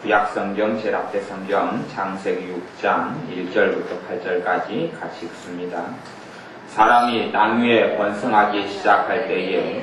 구약성경 제라떼성경 창세기 6장 1절부터 8절까지 같이 읽습니다. 사람이 땅 위에 번성하기 시작할 때에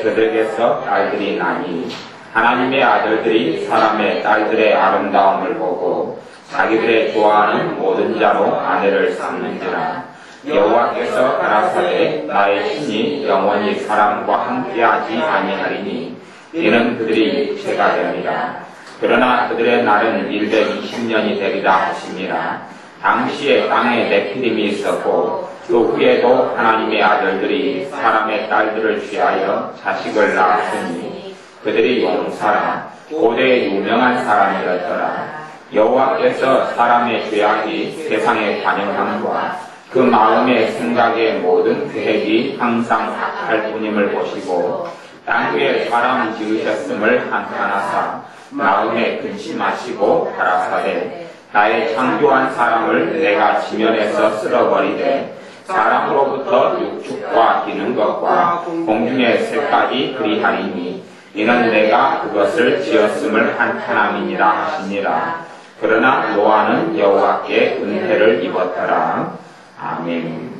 그들에게서 딸들이 나니 하나님의 아들들이 사람의 딸들의 아름다움을 보고 자기들의 좋아하는 모든 자로 아내를 삼는지라. 여호와께서 가라사대 나의 신이 영원히 사람과 함께하지 아니하리니 이는 그들이 육체가 됩니다. 그러나 그들의 날은 120년이 되리라 하시니라. 당시에 땅에 네피림이 있었고 그 후에도 하나님의 아들들이 사람의 딸들을 취하여 자식을 낳았으니 그들이 용사라 고대의 유명한 사람이었더라. 여호와께서 사람의 죄악이 세상에 관영함과 그 마음의 생각의 모든 계획이 항상 악할 뿐임을 보시고 땅 위에 사람 지으셨음을 한탄하사 마음에 근심하시고 가라사대 나의 창조한 사람을 내가 지면에서 쓸어버리되 사람으로부터 육축과 기는 것과 공중의 새까지 그리하리니 이는 내가 그것을 지었음을 한탄함이니라 하시니라. 그러나 노아는 여호와께 은혜를 입었더라. 아멘.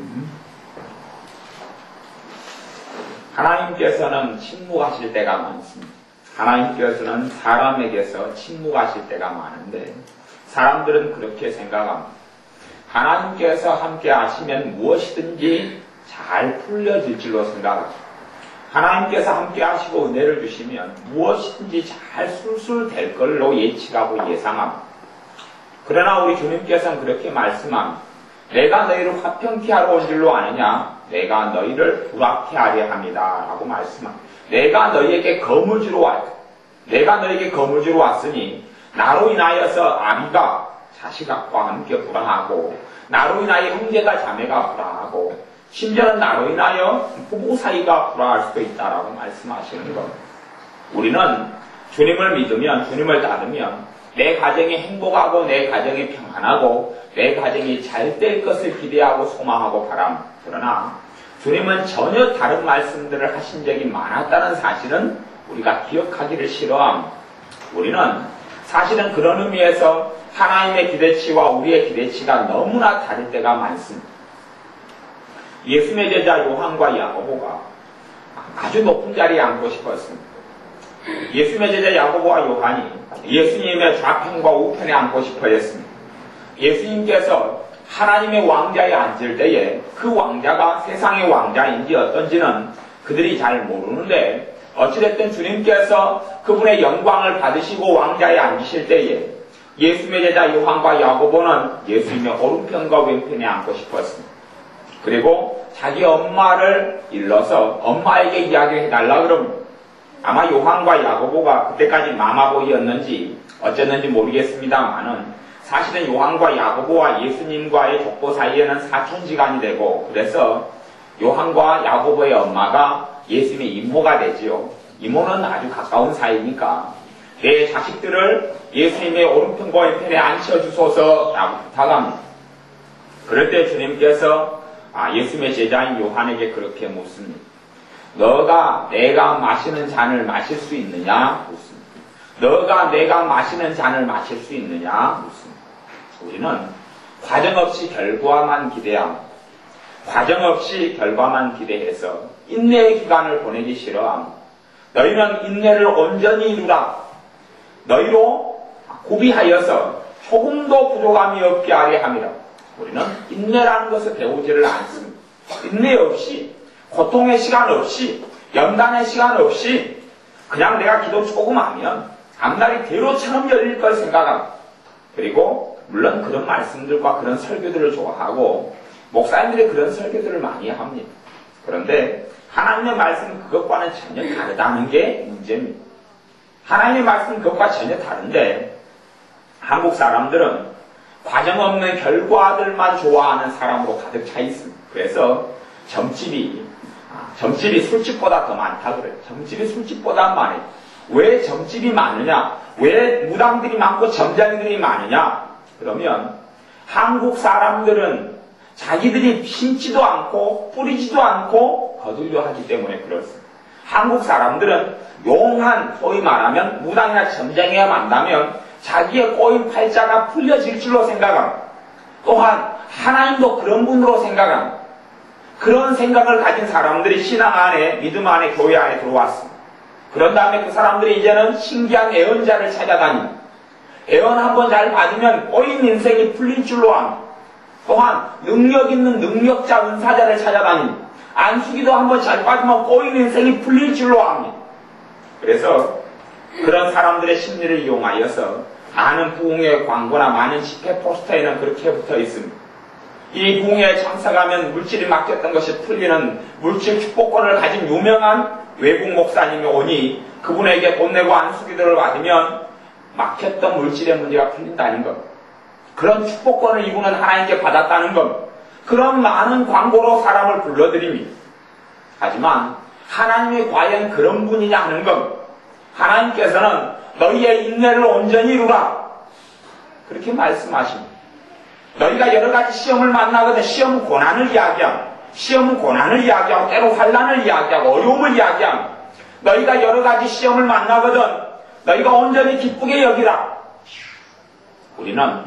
하나님께서는 침묵하실 때가 많습니다. 하나님께서는 사람에게서 침묵하실 때가 많은데 사람들은 그렇게 생각합니다. 하나님께서 함께 하시면 무엇이든지 잘 풀려질 줄로 생각합니다. 하나님께서 함께 하시고 은혜를 주시면 무엇이든지 잘 술술 될 걸로 예측하고 예상합니다. 그러나 우리 주님께서는 그렇게 말씀합니다. 내가 너희를 화평케 하러 온 줄로 아느냐? 내가 너희를 불화케 하려 합니다. 라고 말씀합니다. 내가 너희에게 거물주로 왔다. 내가 너희에게 거물주로 왔으니 나로 인하여서 아비가 자식과 함께 불화하고 나로 인하여 형제가 자매가 불화하고 심지어는 나로 인하여 부부 사이가 불화할 수도 있다라고 말씀하시는 것. 우리는 주님을 믿으면 주님을 따르면 내 가정이 행복하고 내 가정이 평안하고 내 가정이 잘 될 것을 기대하고 소망하고 바랍니다. 그러나 주님은 전혀 다른 말씀들을 하신 적이 많았다는 사실은 우리가 기억하기를 싫어합니다. 우리는 사실은 그런 의미에서 하나님의 기대치와 우리의 기대치가 너무나 다를 때가 많습니다. 예수님의 제자 요한과 야고보가 아주 높은 자리에 앉고 싶었습니다. 예수님의 제자 야고보와 요한이 예수님의 좌편과 우편에 앉고 싶어 했습니다. 예수님께서 하나님의 왕자에 앉을 때에 그 왕자가 세상의 왕자인지 어떤지는 그들이 잘 모르는데 어찌됐든 주님께서 그분의 영광을 받으시고 왕자에 앉으실 때에 예수님의 제자 요한과 야고보는 예수님의 오른편과 왼편에 앉고 싶었습니다. 그리고 자기 엄마를 일러서 엄마에게 이야기해달라 그럽니다. 아마 요한과 야고보가 그때까지 마마보이였는지 어쨌는지 모르겠습니다만은 사실은 요한과 야고보와 예수님과의 족보 사이에는 사촌지간이 되고 그래서 요한과 야고보의 엄마가 예수님의 이모가 되지요. 이모는 아주 가까운 사이니까 내 자식들을 예수님의 오른편과 왼편에 앉혀주소서라고 부탁합니다. 그럴 때 주님께서 예수님의 제자인 요한에게 그렇게 묻습니다. 너가 내가 마시는 잔을 마실 수 있느냐? 묻습니다. 너가 내가 마시는 잔을 마실 수 있느냐? 묻습니다. 우리는 과정 없이 결과만 기대합니다. 과정 없이 결과만 기대해서 인내의 기간을 보내기 싫어합니다. 너희는 인내를 온전히 이루라. 너희로 구비하여서 조금도 부족함이 없게 하려 합니다. 우리는 인내라는 것을 배우지를 않습니다. 인내 없이 고통의 시간 없이 연단의 시간 없이 그냥 내가 기도 조금 하면 앞날이 대로처럼 열릴 걸 생각합니다. 그리고 물론 그런 말씀들과 그런 설교들을 좋아하고 목사님들이 그런 설교들을 많이 합니다. 그런데 하나님의 말씀은 그것과는 전혀 다르다는 게 문제입니다. 하나님의 말씀은 그것과 전혀 다른데 한국 사람들은 과정 없는 결과들만 좋아하는 사람으로 가득 차 있습니다. 그래서 점집이 술집보다 더 많다 그래요. 점집이 술집보다 많아요. 왜 점집이 많으냐? 왜 무당들이 많고 점장들이 많으냐? 그러면 한국 사람들은 자기들이 심지도 않고 뿌리지도 않고 거두려 하기 때문에 그렇습니다. 한국 사람들은 용한, 소위 말하면 무당이나 점장이야 만나면 자기의 꼬인 팔자가 풀려질 줄로 생각합니다. 또한 하나님도 그런 분으로 생각합니다. 그런 생각을 가진 사람들이 신앙 안에, 믿음 안에, 교회 안에 들어왔습니다. 그런 다음에 그 사람들이 이제는 신기한 애언자를 찾아다닙니다. 애언 한번 잘 받으면 꼬인 인생이 풀릴 줄로 압니다. 또한 능력 있는 능력자, 은사자를 찾아다닙니다. 안수기도 한번 잘 받으면 꼬인 인생이 풀릴 줄로 압니다. 그래서 그런 사람들의 심리를 이용하여서 많은 부흥회 광고나 많은 집회 포스터에는 그렇게 붙어 있습니다. 이 부흥회에 참석하면 물질이 막혔던 것이 풀리는 물질 축복권을 가진 유명한 외국 목사님이 오니 그분에게 돈 내고 안수기도를 받으면 막혔던 물질의 문제가 풀린다는 것. 그런 축복권을 이분은 하나님께 받았다는 것. 그런 많은 광고로 사람을 불러들입니다. 하지만 하나님이 과연 그런 분이냐 하는 것. 하나님께서는 너희의 인내를 온전히 이루라. 그렇게 말씀하십니다. 너희가 여러 가지 시험을 만나거든. 시험은 고난을 이야기하고, 시험은 고난을 이야기하고, 때로 환난을 이야기하고, 어려움을 이야기하고, 너희가 여러 가지 시험을 만나거든. 너희가 온전히 기쁘게 여기라. 우리는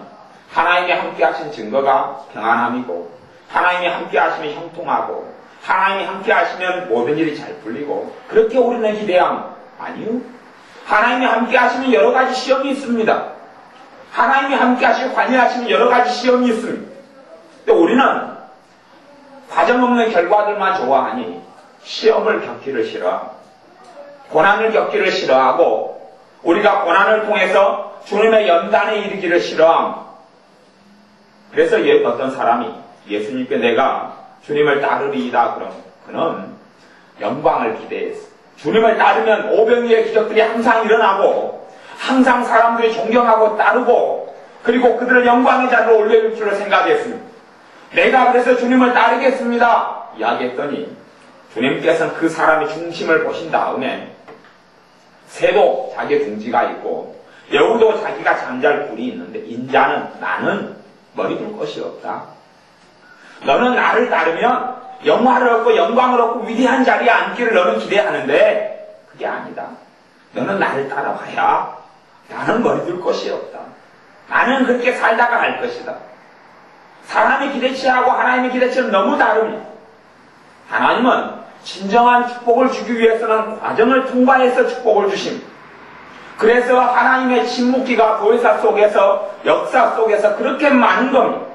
하나님이 함께 하신 증거가 평안함이고, 하나님이 함께 하시면 형통하고, 하나님이 함께 하시면 모든 일이 잘 풀리고, 그렇게 우리는 기대합니다. 아니요. 하나님이 함께 하시면 여러 가지 시험이 있습니다. 하나님이 함께 하시고 관여하시면 여러 가지 시험이 있습니다. 근데 우리는 과정 없는 결과들만 좋아하니 시험을 겪기를 싫어합니다. 고난을 겪기를 싫어하고 우리가 고난을 통해서 주님의 연단에 이르기를 싫어합니다. 그래서 어떤 사람이 예수님께 내가 주님을 따르리이다 그러면 그는 영광을 기대했어. 주님을 따르면 오병이의 기적들이 항상 일어나고 항상 사람들이 존경하고 따르고 그리고 그들을 영광의 자리로 올려줄 줄을 생각했습니다. 내가 그래서 주님을 따르겠습니다 이야기했더니 주님께서는 그 사람의 중심을 보신 다음에 새도 자기의 둥지가 있고 여우도 자기가 잠잘 굴이 있는데 인자는 나는 머리 둘 것이 없다. 너는 나를 따르면 영화를 얻고 영광을 얻고 위대한 자리에 앉기를 너는 기대하는데 그게 아니다. 너는 나를 따라와야 나는 머리 둘 것이 없다. 나는 그렇게 살다가 갈 것이다. 사람의 기대치하고 하나님의 기대치는 너무 다릅니다. 하나님은 진정한 축복을 주기 위해서는 과정을 통과해서 축복을 주십니다. 그래서 하나님의 침묵기가 교회사 속에서 역사 속에서 그렇게 많은 겁니다.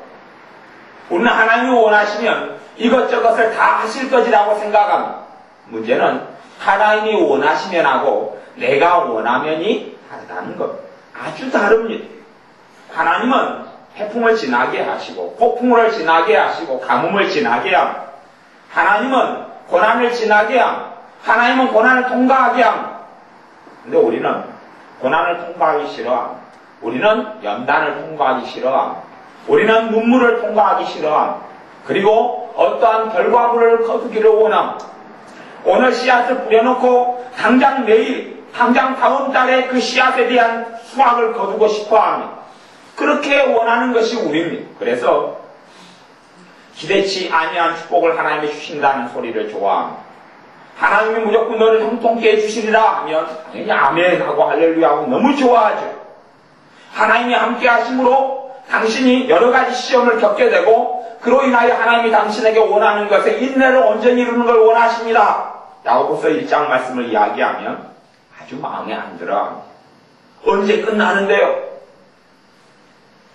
우리는 하나님이 원하시면 이것저것을 다 하실 것이라고 생각합니다. 문제는 하나님이 원하시면 하고 내가 원하면이 다르다는 것. 아주 다릅니다. 하나님은 태풍을 지나게 하시고 폭풍을 지나게 하시고 가뭄을 지나게 합니다. 하나님은 고난을 지나게 합니다. 하나님은 고난을 통과하게 합니다. 근데 우리는 고난을 통과하기 싫어합니다. 우리는 연단을 통과하기 싫어합니다. 우리는 눈물을 통과하기 싫어합니다. 그리고 어떠한 결과물을 거두기를 원합니다. 오늘 씨앗을 뿌려놓고 당장 내일, 당장 다음 달에 그 씨앗에 대한 수확을 거두고 싶어합니다. 그렇게 원하는 것이 우리입니다. 그래서 기대치 아니한 축복을 하나님이 주신다는 소리를 좋아합니다. 하나님이 무조건 너를 형통케 해주시리라 하면 당연히 아멘 하고 할렐루야 하고 너무 좋아하죠. 하나님이 함께 하심으로 당신이 여러 가지 시험을 겪게 되고 그로 인하여 하나님이 당신에게 원하는 것에 인내를 온전히 이루는 걸 원하십니다. 야고보서 1장 말씀을 이야기하면 아주 마음에 안 들어. 언제 끝나는데요?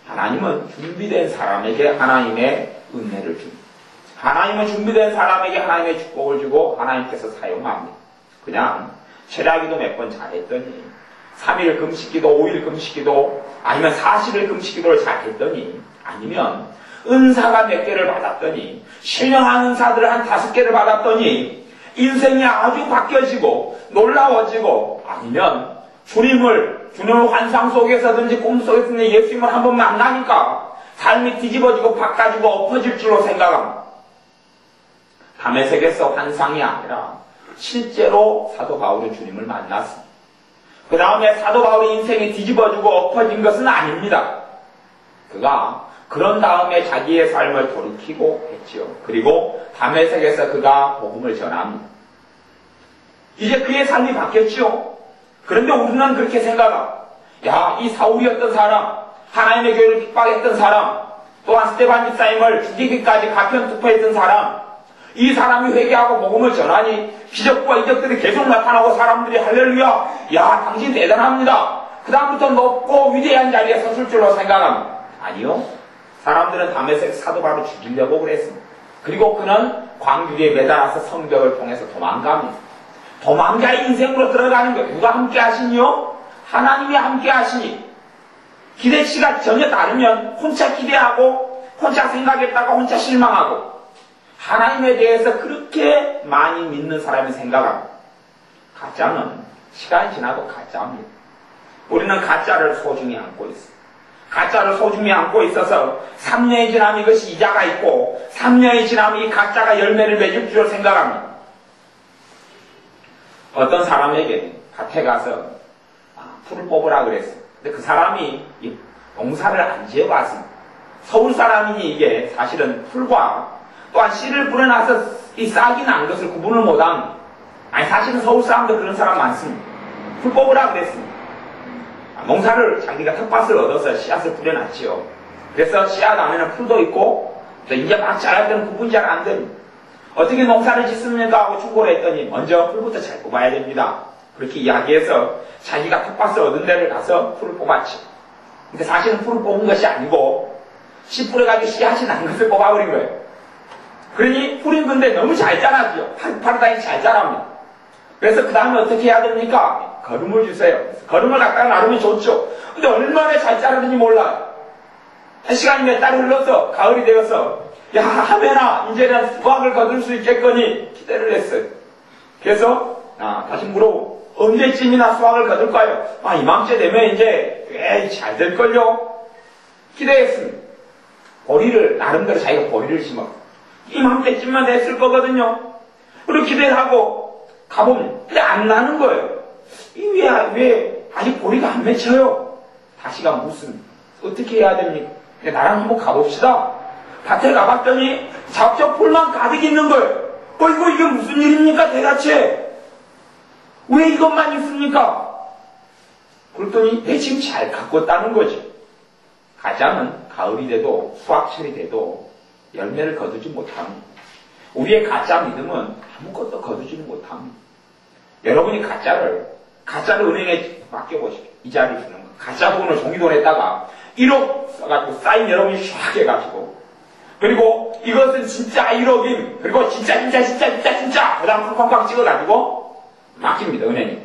하나님은 준비된 사람에게 하나님의 은혜를 줍니다. 하나님은 준비된 사람에게 하나님의 축복을 주고 하나님께서 사용합니다. 그냥 철야기도 몇 번 잘했더니 3일 금식기도 5일 금식기도 아니면 40일 금식기도를 잘했더니 아니면 은사가 몇 개를 받았더니 신령한 은사들을 한 5개를 받았더니 인생이 아주 바뀌어지고 놀라워지고 아니면 주님을 환상 속에서든지 꿈 속에서든지 예수님을 한번 만나니까 삶이 뒤집어지고 바꿔지고 엎어질 줄로 생각합니다. 다메섹에서 환상이 아니라 실제로 사도 바울은 주님을 만났습니다. 그 다음에 사도 바울의 인생이 뒤집어지고 엎어진 것은 아닙니다. 그가 그런 다음에 자기의 삶을 돌이키고 했지요. 그리고 다메섹에서 그가 복음을 전합니다. 이제 그의 삶이 바뀌었지요. 그런데 우리는 그렇게 생각합니다. 야, 이 사울이었던 사람, 하나님의 교회를 핍박했던 사람, 또한 스데반 집사님을 죽이기까지 가편투표했던 사람, 이 사람이 회개하고 복음을 전하니 기적과 이적들이 계속 나타나고 사람들이 할렐루야, 야, 당신 대단합니다. 그 다음부터 높고 위대한 자리에 섰을 줄로 생각합니다. 아니요. 사람들은 다메섹 사도 바로 죽이려고 그랬습니다. 그리고 그는 광주리에 매달아서 성벽을 통해서 도망갑니다. 도망자의 인생으로 들어가는 거예요. 누가 함께 하시니요? 하나님이 함께 하시니. 기대치가 전혀 다르면 혼자 기대하고 혼자 생각했다가 혼자 실망하고 하나님에 대해서 그렇게 많이 믿는 사람이 생각하고 가짜는 시간이 지나도 가짜입니다. 우리는 가짜를 소중히 안고 있습니다. 가짜를 소중히 안고 있어서 3년이 지나면 이것이 이자가 있고 3년이 지나면 이 가짜가 열매를 맺을 줄 생각합니다. 어떤 사람에게 밭에 가서 풀을 뽑으라 그랬어요. 근데 그 사람이 농사를 안 지어봤습니다. 서울 사람이니 이게 사실은 풀과 또한 씨를 뿌려놔서 이 싹이 난 것을 구분을 못합니다. 아니 사실은 서울 사람도 그런 사람 많습니다. 풀 뽑으라 그랬습니다. 농사를 자기가 텃밭을 얻어서 씨앗을 뿌려놨지요. 그래서 씨앗 안에는 풀도 있고 이제 막 자랄 때는 구분이 잘 안 됩니다. 어떻게 농사를 짓습니까? 하고 충고를 했더니 먼저 풀부터 잘 뽑아야 됩니다. 그렇게 이야기해서 자기가 텃밭을 얻은 데를 가서 풀을 뽑았지. 근데 사실은 풀을 뽑은 것이 아니고 씨 뿌려가지고 씨앗이 난 것을 뽑아버린 거예요. 그러니 풀인 건데 너무 잘 자라죠. 파르다니 잘 자랍니다. 그래서 그 다음에 어떻게 해야 됩니까? 거름을 주세요. 거름을 갖다가 나르면 좋죠. 근데 얼마나 잘 자르는지 몰라요. 한 시간이 몇 달 흘러서 가을이 되어서 야 하면아 이제는 수확을 거둘 수 있겠거니 기대를 했어요. 그래서 다시 물어보고 언제쯤이나 수확을 거둘까요? 이맘때 되면 이제 꽤 잘 될걸요. 기대했습니다. 보리를 나름대로 자기가 보리를 심어 이맘때쯤만 됐을 거거든요. 그리고 기대를 하고 가보면 근데 안 나는 거예요. 왜 아직 보리가 안 맺혀요? 다시가 무슨 어떻게 해야 됩니까? 나랑 한번 가봅시다. 밭에 가봤더니 잡초 풀만 가득 있는 거예요. 이게 무슨 일입니까 대체? 왜 이것만 있습니까? 그랬더니 내 지금 잘 가꿨다는 거지. 가짜는 가을이 돼도 수확철이 돼도 열매를 거두지 못합니다. 우리의 가짜 믿음은 아무것도 거두지 못합니다. 여러분이 가짜를 은행에 맡겨보십시오. 이자를 주는 거. 가짜 돈을 종이돈에다가 1억 써가지고 사인 여러분이 샥 해가지고 그리고 이것은 진짜 1억임 그리고 진짜 그 다음 框框 찍어가지고 맡깁니다. 은행에.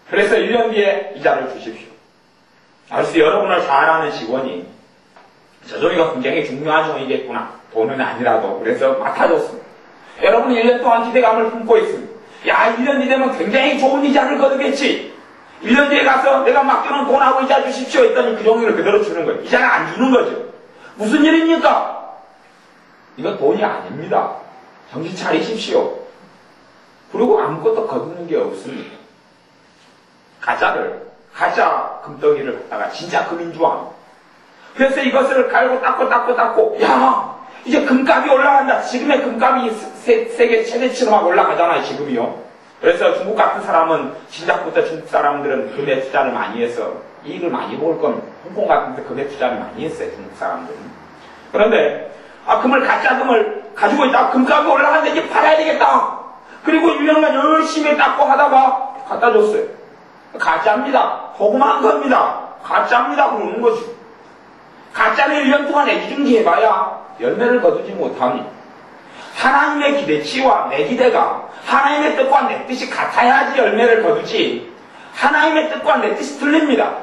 그래서 1년 뒤에 이자를 주십시오. 알수 여러분을 잘 아는 직원이 저 종이가 굉장히 중요한 종이겠구나. 돈은 아니라도 그래서 맡아줬습니다. 여러분은 1년 동안 기대감을 품고 있습니다. 야 1년 뒤 되면 굉장히 좋은 이자를 거두겠지. 1년 뒤에 가서 내가 맡겨놓은 돈하고 이자 주십시오 했더니 그 종이를 그대로 주는 거예요. 이자는 안 주는 거죠. 무슨 일입니까? 이건 돈이 아닙니다. 정신 차리십시오. 그리고 아무것도 거두는 게 없습니다. 가짜 금덩이를 갖다가 진짜 금인 줄 압니다. 그래서 이것을 갈고 닦고 야 이제 금값이 올라간다. 지금의 금값이 세계 최대치로 막 올라가잖아요. 지금이요. 그래서 중국 같은 사람은 시작부터 중국 사람들은 금에 투자를 많이 해서 이익을 많이 볼 겁니다. 홍콩 같은 데 금에 투자를 많이 했어요. 중국 사람들은. 그런데 가짜 금을 가지고 있다가 금값이 올라가는데 이제 팔아야 되겠다. 그리고 1년간 열심히 닦고 하다가 갖다 줬어요. 가짜입니다. 호구만 겁니다. 가짜입니다. 그러는 거지. 가짜는 1년 동안 애기중지 해봐야 열매를 거두지 못하니 하나님의 기대치와 내 기대가 하나님의 뜻과 내 뜻이 같아야지 열매를 거두지 하나님의 뜻과 내 뜻이 틀립니다.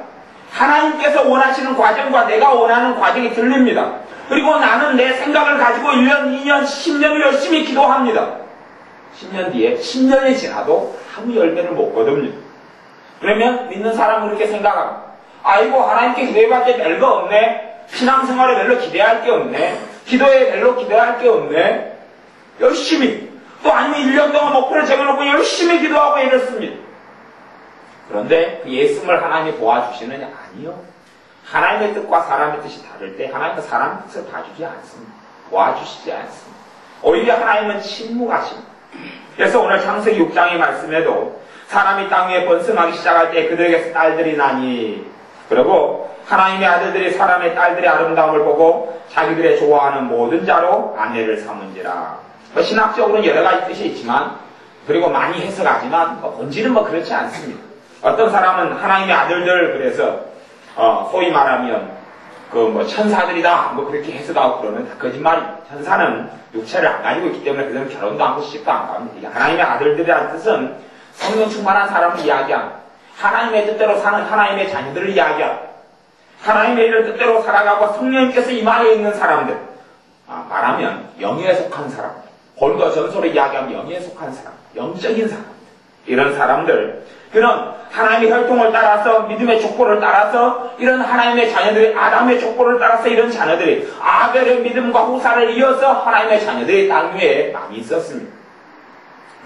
하나님께서 원하시는 과정과 내가 원하는 과정이 틀립니다. 그리고 나는 내 생각을 가지고 1년, 2년, 10년을 열심히 기도합니다. 10년 뒤에 10년이 지나도 아무 열매를 못 거둡니다. 그러면 믿는 사람은 그렇게 생각합니다. 아이고 하나님께 기대해봤자 별거 없네. 신앙생활에 별로 기대할 게 없네. 기도에 별로 기대할 게 없네. 열심히 또 아니면 1년 동안 목표를 정해놓고 열심히 기도하고 이랬습니다. 그런데 그 예수님을 하나님이 도와주시느냐? 아니요. 하나님의 뜻과 사람의 뜻이 다를 때 하나님은 사람의 뜻을 봐주지 않습니다. 도와주시지 않습니다. 오히려 하나님은 침묵하십니다. 그래서 오늘 창세기 6장의 말씀에도 사람이 땅 위에 번성하기 시작할 때 그들에게서 딸들이 나니 그리고 하나님의 아들들이 사람의 딸들의 아름다움을 보고 자기들의 좋아하는 모든 자로 아내를 삼은지라. 신학적으로는 여러 가지 뜻이 있지만, 그리고 많이 해석하지만 본질은 그렇지 않습니다. 어떤 사람은 하나님의 아들들, 그래서 소위 말하면 천사들이다 그렇게 해석하고 그러면 다 거짓말입니다. 천사는 육체를 안 가지고 있기 때문에 그들은 결혼도 안 하고 시집도 안 갑니다. 하나님의 아들들이라는 뜻은 성령 충만한 사람을 이야기하는, 하나님의 뜻대로 사는 하나님의 자녀들을 이야기하는, 하나님의 일을 뜻대로 살아가고 성령님께서 이 말에 있는 사람들, 말하면 영에 속한 사람들, 골도 전설을 이야기하면 영에 속한 사람, 영적인 사람, 이런 사람들, 그런 하나님의 혈통을 따라서, 믿음의 족보를 따라서, 이런 하나님의 자녀들이, 아담의 족보를 따라서 이런 자녀들이 아벨의 믿음과 후사를 이어서 하나님의 자녀들이 땅 위에 많이 있었습니다.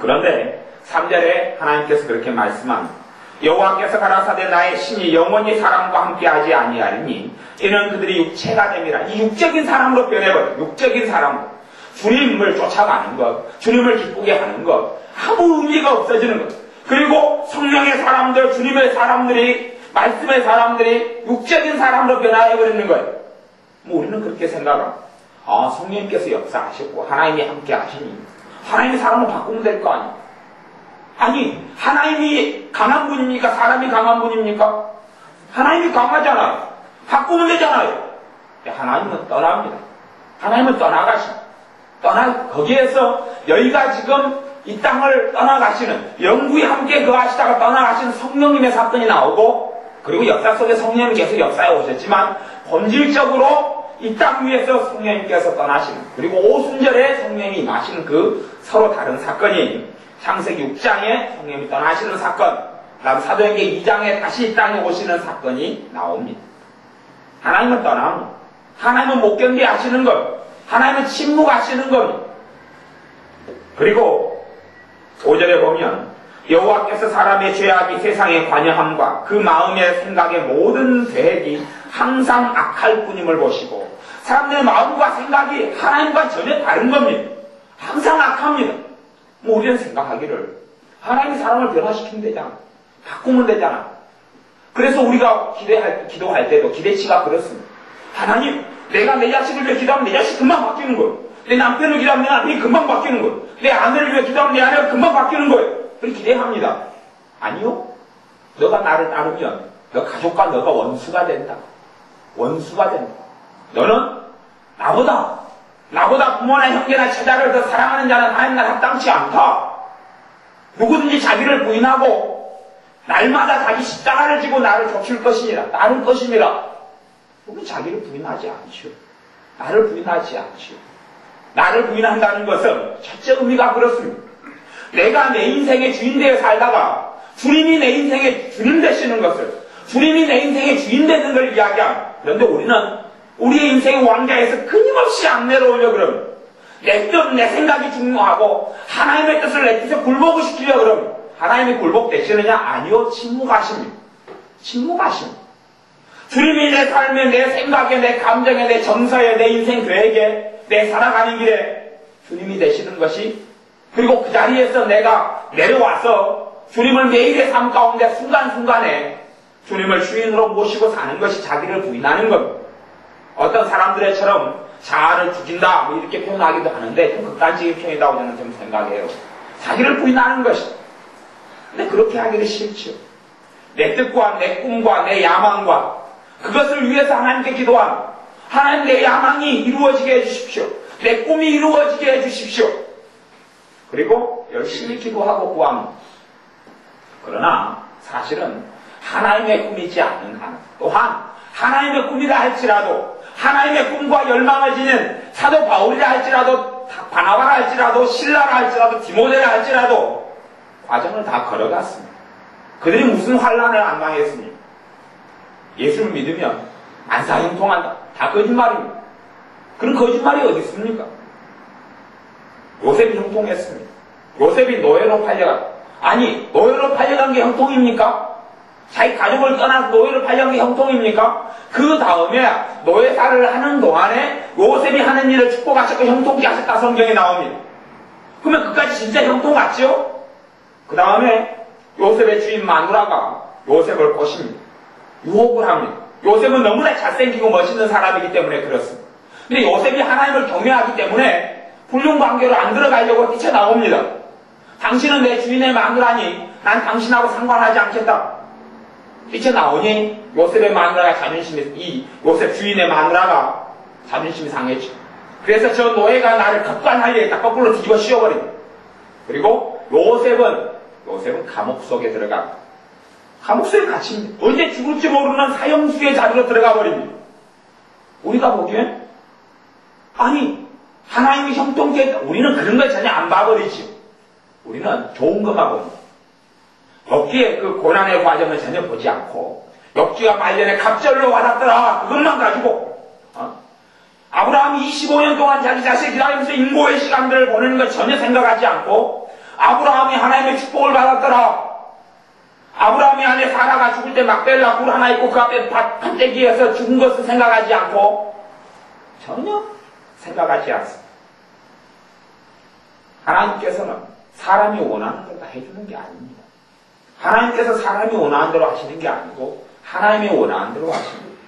그런데 3절에 하나님께서 그렇게 말씀합니다. 여호와께서 가라사대 나의 신이 영원히 사람과 함께하지 아니하리니 이는 그들이 육체가 됨이라. 이 육적인 사람으로 변해버려. 육적인 사람으로 주님을 쫓아가는 것, 주님을 기쁘게 하는 것, 아무 의미가 없어지는 것. 그리고 성령의 사람들, 주님의 사람들이, 말씀의 사람들이 육적인 사람으로 변화해버리는 거예요. 우리는 그렇게 생각합니다. 성령님께서 역사하셨고 하나님이 함께 하시니 하나님이 사람을 바꾸면 될 거 아니에요. 아니, 하나님이 강한 분입니까? 사람이 강한 분입니까? 하나님이 강하잖아요. 바꾸면 되잖아요. 하나님은 떠납니다. 하나님은 떠나가십니다. 거기에서 여기가 지금 이 땅을 떠나가시는, 영구히 함께 거하시다가 떠나가시는 성령님의 사건이 나오고, 그리고 역사 속에 성령님이 계속 역사에 오셨지만 본질적으로 이 땅 위에서 성령님께서 떠나시는, 그리고 오순절에 성령님이 임하시는 그 서로 다른 사건이 창세기 6장에 성령님이 떠나시는 사건, 그다음 사도행전 2장에 다시 이 땅에 오시는 사건이 나옵니다. 하나님은 떠납니다. 하나님은 못 견디하시는 것, 하나님은 침묵하시는 것. 그리고 5절에 보면 여호와께서 사람의 죄악이 세상에 관여함과 그 마음의 생각의 모든 계획이 항상 악할 뿐임을 보시고, 사람들의 마음과 생각이 하나님과 전혀 다른 겁니다. 항상 악합니다. 우리는 생각하기를 하나님이 사람을 변화시키면 되잖아, 바꾸면 되잖아. 그래서 우리가 기도할 때도 기대치가 그렇습니다. 하나님, 내가 내 자식을 위해 기도하면 내 자식 금방 바뀌는 거예요. 내 남편을 기도하면 내 남편이 금방 바뀌는 거예요. 내 아내를 위해 기도하면 내 아내가 금방 바뀌는 거예요. 그렇게 기대합니다. 아니요. 너가 나를 따르면 너 가족과 너가 원수가 된다. 원수가 된다. 너는 나보다 부모나 형제나 처자를 더 사랑하는 자는 하나님 나라 합당치 않다. 누구든지 자기를 부인하고 날마다 자기 십자가를 지고 나를 좇을 것이니라. 따를 것이니라. 우리 자기를 부인하지 않지요. 나를 부인하지 않지요. 나를 부인한다는 것은 첫째 의미가 그렇습니다. 내가 내 인생의 주인 되어 살다가 주님이 내 인생의 주님 되시는 것을, 주님이 내 인생의 주인 되는 걸 이야기합니다. 그런데 우리는 우리의 인생의 왕좌에서 끊임없이 안내로 오려 그러면, 내 뜻, 내 생각이 중요하고 하나님의 뜻을 내 뜻에 굴복을 시키려 그러면 하나님이 굴복되시느냐? 아니요. 침묵하십니다. 침묵하십니다. 주님이 내 삶에, 내 생각에, 내 감정에, 내 정서에, 내 인생 계획에, 내 살아가는 길에 주님이 되시는 것이, 그리고 그 자리에서 내가 내려와서 주님을 매일의 삶 가운데 순간순간에 주님을 주인으로 모시고 사는 것이 자기를 부인하는 겁니다. 어떤 사람들처럼 자아를 죽인다 이렇게 표현하기도 하는데 좀 극단적인 표현이라고 저는 좀 생각해요. 자기를 부인하는 것이. 근데 그렇게 하기는 싫죠. 내 뜻과 내 꿈과 내 야망과 그것을 위해서 하나님께 기도하는, 하나님 내 야망이 이루어지게 해주십시오. 내 꿈이 이루어지게 해주십시오. 그리고 열심히 기도하고 구합니다. 그러나 사실은 하나님의 꿈이지 않는 한, 또한 하나님의 꿈이라 할지라도, 하나님의 꿈과 열망을 지닌 사도 바울이라 할지라도, 바나바라 할지라도, 신라라 할지라도, 디모데라 할지라도 과정을 다 걸어갔습니다. 그들이 무슨 환난을 안 당했습니까? 예수를 믿으면 만사형통한다. 다 거짓말입니다. 그런 거짓말이 어디 있습니까? 요셉이 형통했습니다. 요셉이 노예로 팔려간, 아니 노예로 팔려간 게 형통입니까? 자기 가족을 떠나서 노예로 팔려간 게 형통입니까? 그 다음에 노예살을 하는 동안에 요셉이 하는 일을 축복하셨고 형통케 하셨다 성경에 나옵니다. 그러면 그까지 진짜 형통 같죠? 그 다음에 요셉의 주인 마누라가 요셉을 꼬십니다. 유혹을 합니다. 요셉은 너무나 잘생기고 멋있는 사람이기 때문에 그렇습니다. 근데 요셉이 하나님을 경외하기 때문에 불륜관계로 안 들어가려고 뛰쳐나옵니다. 당신은 내 주인의 마누라니 난 당신하고 상관하지 않겠다. 뛰쳐나오니 요셉의 마누라가 이 요셉 주인의 마누라가 자존심이 상했죠. 그래서 저 노예가 나를 급간하리에다 거꾸로 뒤집어 씌워버립니다. 그리고 요셉은 감옥 속에 들어가 감옥 속에 갇힙니다. 언제 죽을지 모르는 사형수의 자리로 들어가 버립니다. 우리가 보기엔 아니 하나님이 형통케 우리는 그런 걸 전혀 안 봐버리죠. 우리는 좋은 것만 봅니다. 엽기의 그 고난의 과정을 전혀 보지 않고 엽기가 말년에 갑절로 와닿더라 그것만 가지고 아브라함이 25년 동안 자기 자식을 기다리면서 인고의 시간들을 보내는 걸 전혀 생각하지 않고 아브라함이 하나님의 축복을 받았더라. 아브라함이 안에 사라가 죽을 때 막벨라 굴 하나 있고 그 앞에 밭대기에서 죽은 것을 생각하지 않고 전혀 생각하지 않습니다. 하나님께서는 사람이 원하는 걸 다 해주는 게 아닙니다. 하나님께서 사람이 원하는 대로 하시는 게 아니고 하나님이 원하는 대로 하십니다.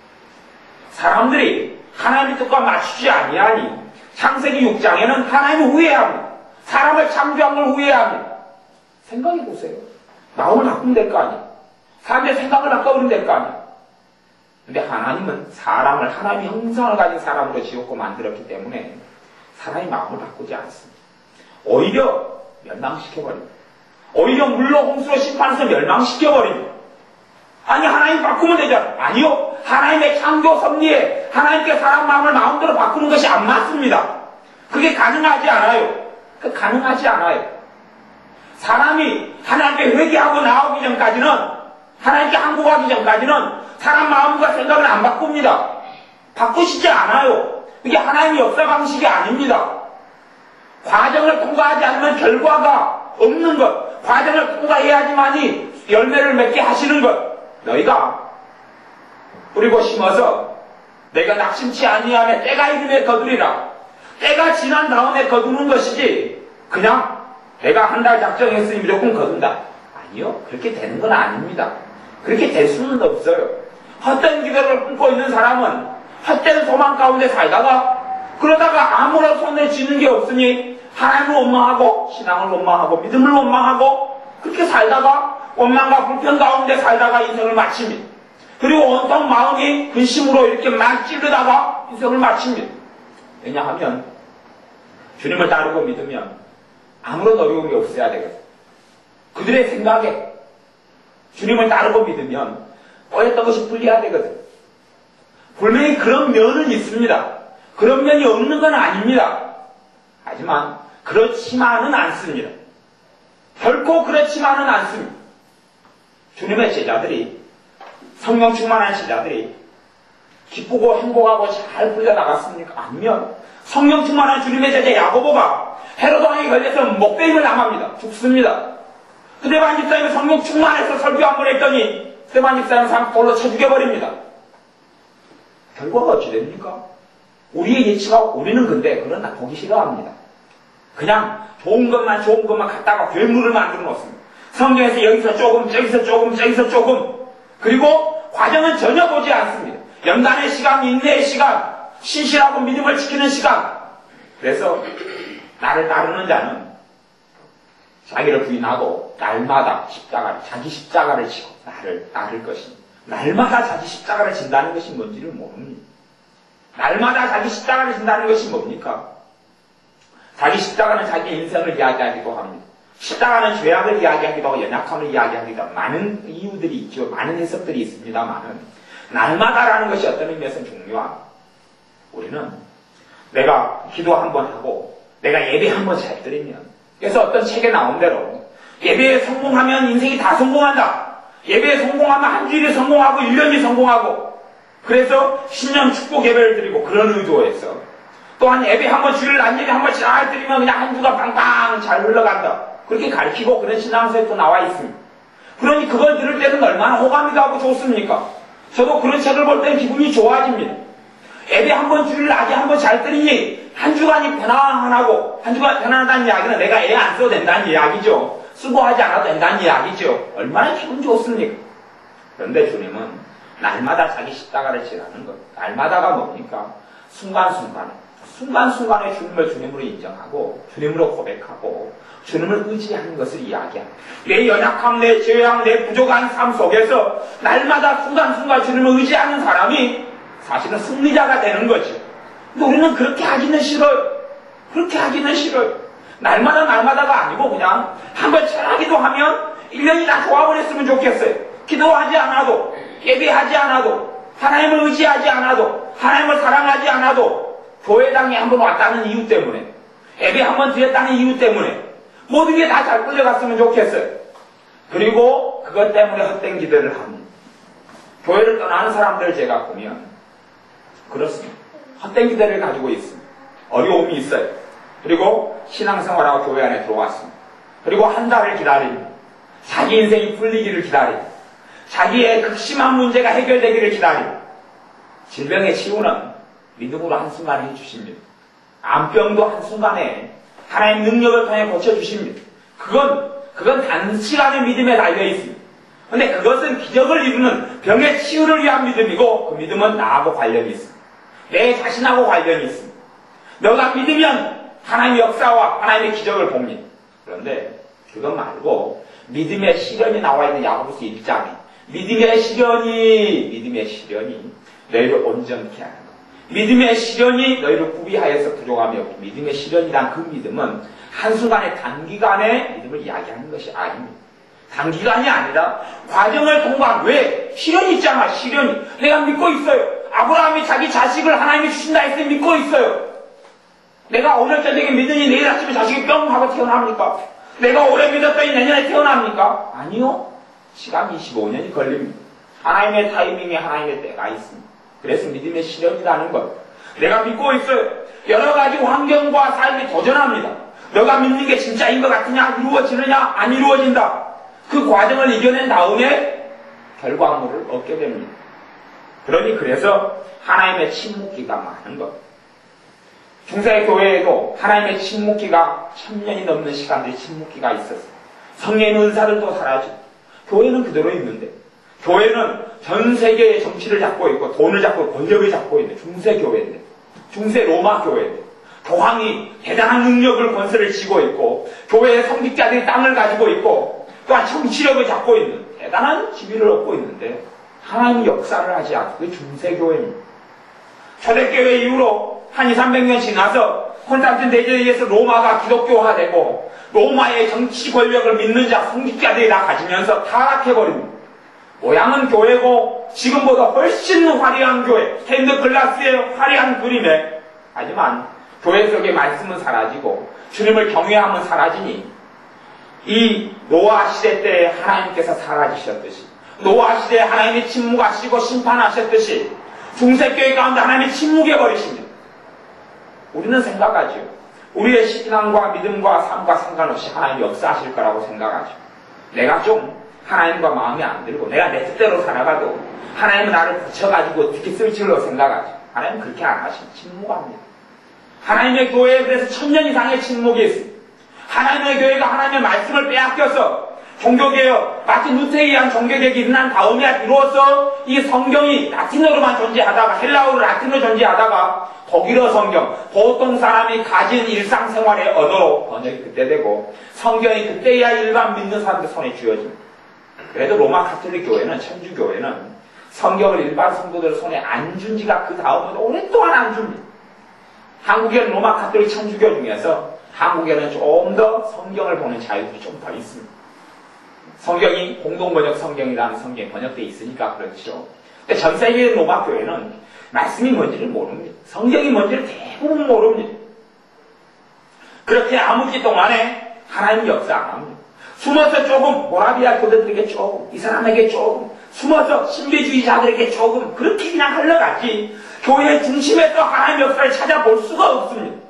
사람들이 하나님의 뜻과 맞추지 아니하니 창세기 6장에는 하나님을 후회합니다. 사람을 창조한 걸 후회합니다. 생각해 보세요. 마음을 바꾸면 될 거 아니에요. 사람의 생각을 바꿔버리면 될 거 아니에요. 근데 하나님은 사람을 하나님의 형상을 가진 사람으로 지었고 만들었기 때문에 사람이 마음을 바꾸지 않습니다. 오히려 멸망시켜버립니다. 오히려 물로 홍수로 심판해서 멸망시켜버립니다. 아니 하나님 바꾸면 되잖아. 아니요. 하나님의 창조 섭리에 하나님께 사람 마음을 마음대로 바꾸는 것이 안 맞습니다. 그게 가능하지 않아요. 가능하지 않아요. 사람이 하나님께 회개하고 나오기 전까지는 하나님께 항복하기 전까지는 사람 마음과 생각을 안 바꿉니다. 바꾸시지 않아요. 그게 하나님의 역사 방식이 아닙니다. 과정을 통과하지 않으면 결과가 없는 것, 과정을 통과해야지만이 열매를 맺게 하시는 것. 너희가 뿌리고 심어서 내가 낙심치 아니하며 때가 이름에 거두리라. 때가 지난 다음에 거두는 것이지 그냥 내가 한 달 작정했으니 무조건 거둔다. 아니요. 그렇게 되는 건 아닙니다. 그렇게 될 수는 없어요. 헛된 기대를 품고 있는 사람은 헛된 소망 가운데 살다가 그러다가 아무런 손에 쥐는 게 없으니 하나님을 원망하고 신앙을 원망하고 믿음을 원망하고 그렇게 살다가 원망과 불편 가운데 살다가 인생을 마칩니다. 그리고 온통 마음이 근심으로 이렇게 막 찌르다가 인생을 마칩니다. 왜냐하면 주님을 따르고 믿으면 아무런 어려움이 없어야 되거든요. 그들의 생각에 주님을 따르고 믿으면 꼬였던 것이 풀려야 되거든요. 분명히 그런 면은 있습니다. 그런 면이 없는 건 아닙니다. 하지만 그렇지만은 않습니다. 결코 그렇지만은 않습니다. 주님의 제자들이 성령 충만한 제자들이 기쁘고 행복하고 잘 풀려나갔습니까? 아니면 성령 충만한 주님의 제자 야고보가 헤로드 왕에 걸려서 목베임을 당합니다. 죽습니다. 스데반 집사님이 성령 충만해서 설교 한 번 했더니 스데반 집사님 돌로 쳐 죽여버립니다. 결과가 어찌 됩니까? 우리의 예치가 우리는 근데 그런 나 보기 싫어합니다. 그냥 좋은 것만 갖다가 괴물을 만들어 놓습니다. 성경에서 여기서 조금 저기서 조금 저기서 조금 그리고 과정은 전혀 보지 않습니다. 연단의 시간, 인내의 시간, 신실하고 믿음을 지키는 시간. 그래서 나를 따르는 자는 자기를 부인하고 날마다 자기 십자가를 지고 나를 따를 것입니다. 날마다 자기 십자가를 진다는 것이 뭔지를 모릅니다. 날마다 자기 십자가를 진다는 것이 뭡니까? 자기 십자가는 자기 인생을 이야기하기도 합니다. 십자가는 죄악을 이야기하기도 하고 연약함을 이야기하기도 하고 많은 이유들이 있죠. 많은 해석들이 있습니다만은 날마다라는 것이 어떤 의미에서 중요합니다. 우리는 내가 기도 한번 하고 내가 예배 한번 잘 드리면 그래서 어떤 책에 나온 대로 예배에 성공하면 인생이 다 성공한다. 예배에 성공하면 한 주일이 성공하고 1년이 성공하고 그래서 신년 축복 예배를 드리고 그런 의도에서 또한 예배 한번 주일 날 예배 한번 잘 드리면 그냥 한 주가 빵빵 잘 흘러간다. 그렇게 가르치고 그런 신앙서에 또 나와 있습니다. 그러니 그걸 들을 때는 얼마나 호감이 가고 좋습니까? 저도 그런 책을 볼 때는 기분이 좋아집니다. 예배 한번 주일 낮에 한번 잘 드리니 한 주간이 편안하고 한 주간 편안하다는 이야기는 내가 애 안 써도 된다는 이야기죠. 수고하지 않아도 된다는 이야기죠. 얼마나 기분 좋습니까? 그런데 주님은 날마다 자기 십자가를 지라는 것. 날마다가 뭡니까? 순간순간에 주님을 주님으로 인정하고 주님으로 고백하고 주님을 의지하는 것을 이야기합니다. 내 연약함, 내 죄악, 내 부족한 삶 속에서 날마다 순간순간 주님을 의지하는 사람이 사실은 승리자가 되는 거죠. 근데 우리는 그렇게 하기는 싫어요. 그렇게 하기는 싫어요. 날마다가 아니고 그냥 한번 철하기도 하면 1년이 다 좋아버렸으면 좋겠어요. 기도하지 않아도, 예배하지 않아도, 하나님을 의지하지 않아도, 하나님을 사랑하지 않아도 교회당에 한번 왔다는 이유 때문에, 예배 한번 드렸다는 이유 때문에 모든 게 다 잘 끌려갔으면 좋겠어요. 그리고 그것 때문에 헛된 기도를 합니다. 교회를 떠나는 사람들을 제가 보면 그렇습니다. 헛된 기도를 가지고 있습니다. 어려움이 있어요. 그리고 신앙생활하고 교회 안에 들어왔습니다. 그리고 한 달을 기다립니다. 자기 인생이 풀리기를 기다립니다. 자기의 극심한 문제가 해결되기를 기다립니다. 질병의 치유는 믿음으로 한순간에 해주십니다. 암병도 한순간에 하나님의 능력을 통해 고쳐주십니다. 그건 단시간의 믿음에 달려있습니다. 그런데 그것은 기적을 이루는 병의 치유를 위한 믿음이고 그 믿음은 나하고 관련이 있습니다. 내 자신하고 관련이 있습니다. 너가 믿으면 하나님의 역사와 하나님의 기적을 봅니다. 그런데 그것 말고 믿음의 시련이 나와 있는 야고보서 1장에 믿음의 시련이 너희를 온전케 하는 것. 믿음의 시련이 너희를 구비하여서 부족함이 없고 믿음의 시련이란 그 믿음은 한순간에 단기간에 믿음을 이야기하는 것이 아닙니다. 단기간이 아니라 과정을 통과한 왜? 시련이 있잖아. 시련이. 내가 믿고 있어요. 아브라함이 자기 자식을 하나님이 주신다 했으니 믿고 있어요. 내가 오늘 저녁에 믿으니 내일 아침에 자식이 뿅 하고 태어납니까? 내가 오래 믿었더니 내년에 태어납니까? 아니요. 시간 25년이 걸립니다. 하나님의 타이밍에 하나님의 때가 있습니다. 그래서 믿음의 시련이라는 것. 내가 믿고 있어요. 여러 가지 환경과 삶이 도전합니다. 너가 믿는 게 진짜인 것 같으냐? 이루어지느냐? 안 이루어진다. 그 과정을 이겨낸 다음에 결과물을 얻게 됩니다. 그러니 그래서 하나님의 침묵기가 많은 것. 중세 교회에도 하나님의 침묵기가 1000년이 넘는 시간들이 침묵기가 있었어요. 성령의 은사들도 사라지고 교회는 그대로 있는데 교회는 전 세계의 정치를 잡고 있고 돈을 잡고 권력을 잡고 있는 중세 교회인데 중세 로마 교회인데 교황이 대단한 능력을 권세를 쥐고 있고 교회의 성직자들이 땅을 가지고 있고 또한 정치력을 잡고 있는 대단한 지위를 얻고 있는데 하나님이 역사를 하지 않고 그게 중세 교회입니다. 초대교회 이후로 한 200~300년 지나서 콘스탄틴 대제에 의해서 로마가 기독교화되고 로마의 정치 권력을 믿는 자 성직자들이 다 가지면서 타락해버립니다. 모양은 교회고 지금보다 훨씬 화려한 교회, 스테인드 글라스의 화려한 그림에 하지만 교회 속의 말씀은 사라지고 주님을 경외함은 사라지니 이 노아 시대 때 하나님께서 사라지셨듯이 노아 시대에 하나님이 침묵하시고 심판하셨듯이 중세교회 가운데 하나님이 침묵해버리십니다. 우리는 생각하죠. 우리의 신앙과 믿음과 삶과 상관없이 하나님이 역사하실 거라고 생각하죠. 내가 좀 하나님과 마음에 안 들고 내가 내 뜻대로 살아가도 하나님은 나를 붙여가지고 어떻게 쓸 줄로 생각하죠. 하나님은 그렇게 안 하십니다. 침묵합니다. 하나님의 교회에 그래서 1000년 이상의 침묵이 있습니다. 하나님의 교회가 하나님의 말씀을 빼앗겨서 종교개혁, 마틴 루터에 의한 종교개혁이 일어난 다음에 비로소 이 성경이 라틴어로만 존재하다가 헬라어로 라틴어로 존재하다가 독일어 성경, 보통 사람이 가진 일상생활의 언어로 번역이 그때 되고 성경이 그때야 일반 믿는 사람들 손에 쥐어집니다. 그래도 로마 가톨릭 교회는 천주교회는 성경을 일반 성도들 손에 안 준 지가 그 다음에도 오랫동안 안 줍니다. 한국에는 로마 가톨릭 천주교 중에서 한국에는 좀 더 성경을 보는 자유들이 좀 더 있습니다. 성경이 공동번역 성경이라는 성경이 번역되어 있으니까 그렇죠. 근데 전 세계의 로마 교회는 말씀이 뭔지를 모릅니다. 성경이 뭔지를 대부분 모릅니다. 그렇게 암흑기 동안에 하나님 역사 안 합니다. 숨어서 조금 모라비아 교도들에게 조금 이 사람에게 조금 숨어서 신비주의자들에게 조금 그렇게 그냥 흘러갔지 교회의 중심에서 하나님 역사를 찾아볼 수가 없습니다.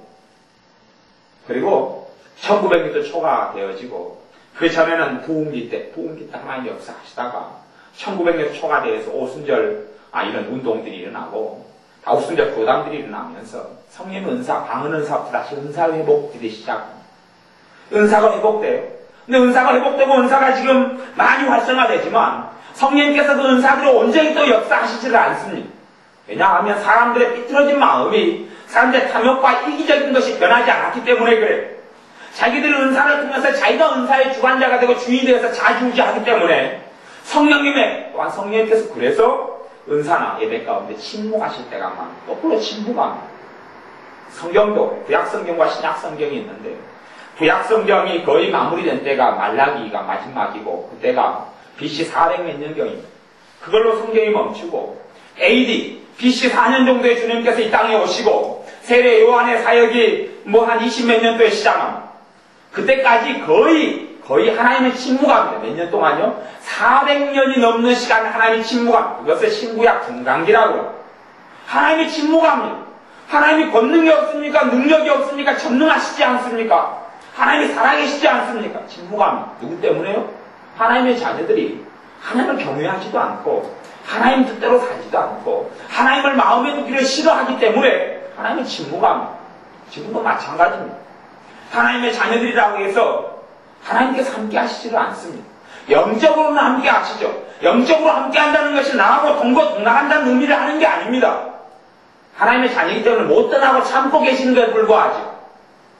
그리고 1900년도 초가 되어지고 그 전에는 부흥기 때 하나님 역사 하시다가 1900년 초가 되어서 오순절 이런 운동들이 일어나고 오순절 교당들이 일어나면서 성령 은사, 방언 은사부터 다시 은사 회복들이 시작합니다. 은사가 회복돼요. 근데 은사가 회복되고 은사가 지금 많이 활성화되지만 성령님께서 그 은사들을 온전히 또 역사하시지를 않습니다. 왜냐하면 사람들의 삐뚤어진 마음이 사람들의 탐욕과 이기적인 것이 변하지 않았기 때문에 그래요. 자기들의 은사를 통해서 자기가 은사의 주관자가 되고 주인이 되어서 자주우지하기 때문에 성령님의 또한 성령님께서 그래서 은사나 예배 가운데 침묵하실 때가 많아요. 거꾸로 침묵합니다. 성경도 구약성경과 신약성경이 있는데 구약성경이 거의 마무리된 때가 말라기가 마지막이고 그때가 BC 400몇 년경입니다. 그걸로 성경이 멈추고 AD BC 4년 정도에 주님께서 이 땅에 오시고 세례 요한의 사역이 뭐 한 20몇 년도에 시작합니다. 그때까지 거의 하나님은 침묵합니다. 몇 년 동안요? 400년이 넘는 시간 하나님이 침묵합니다. 그것을 신구약 중간기라고 해요. 하나님이 침묵합니다. 하나님이 권능이 없습니까? 능력이 없습니까? 전능하시지 않습니까? 하나님이 살아계시지 않습니까? 침묵합니다. 누구 때문에요? 하나님의 자녀들이 하나님을 경외하지도 않고 하나님 뜻대로 살지도 않고 하나님을 마음에 두기를 싫어하기 때문에 하나님은 침묵합니다. 지금도 마찬가지입니다. 하나님의 자녀들이라고 해서 하나님께서 함께 하시지를 않습니다. 영적으로는 함께 하시죠. 영적으로 함께 한다는 것이 나하고 동거동락한다는 의미를 하는 게 아닙니다. 하나님의 자녀이기 때문에 못 떠나고 참고 계시는 것에 불과하죠.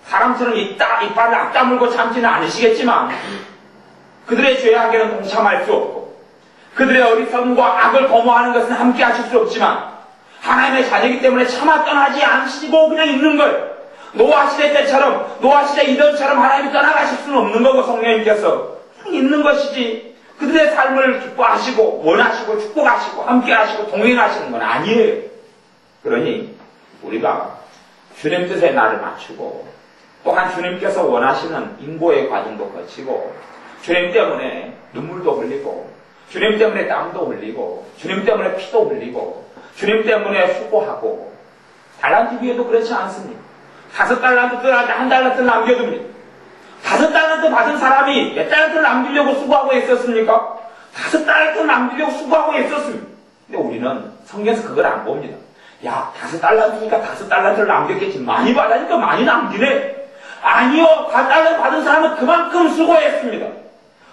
사람처럼 이빨을 앞다물고 참지는 않으시겠지만 그들의 죄악에는 동참할 수 없고 그들의 어리석음과 악을 도모하는 것은 함께 하실 수 없지만 하나님의 자녀이기 때문에 차마 떠나지 않으시고 그냥 있는 거예요. 노아 시대 때처럼 노아 시대 이전처럼 하나님이 떠나가실 수는 없는 거고 성령님께서 그냥 있는 것이지 그들의 삶을 기뻐하시고 원하시고 축복하시고 함께하시고 동행하시는 건 아니에요. 그러니 우리가 주님 뜻에 나를 맞추고 또한 주님께서 원하시는 인고의 과정도 거치고 주님 때문에 눈물도 흘리고 주님 때문에 땀도 흘리고 주님 때문에 피도 흘리고 주님 때문에 수고하고 달란트 비에도 그렇지 않습니까? 5달란트 들한테 1달란트 남겨둡니다. 5달란트 받은 사람이 몇 달란트를 남기려고 수고하고 있었습니까? 5달란트 남기려고 수고하고 있었습니다. 근데 우리는 성경에서 그걸 안 봅니다. 야, 5달란트니까 5달란트를 남겼겠지. 많이 받으니까 많이 남기네. 아니요, 5달란트 받은 사람은 그만큼 수고했습니다.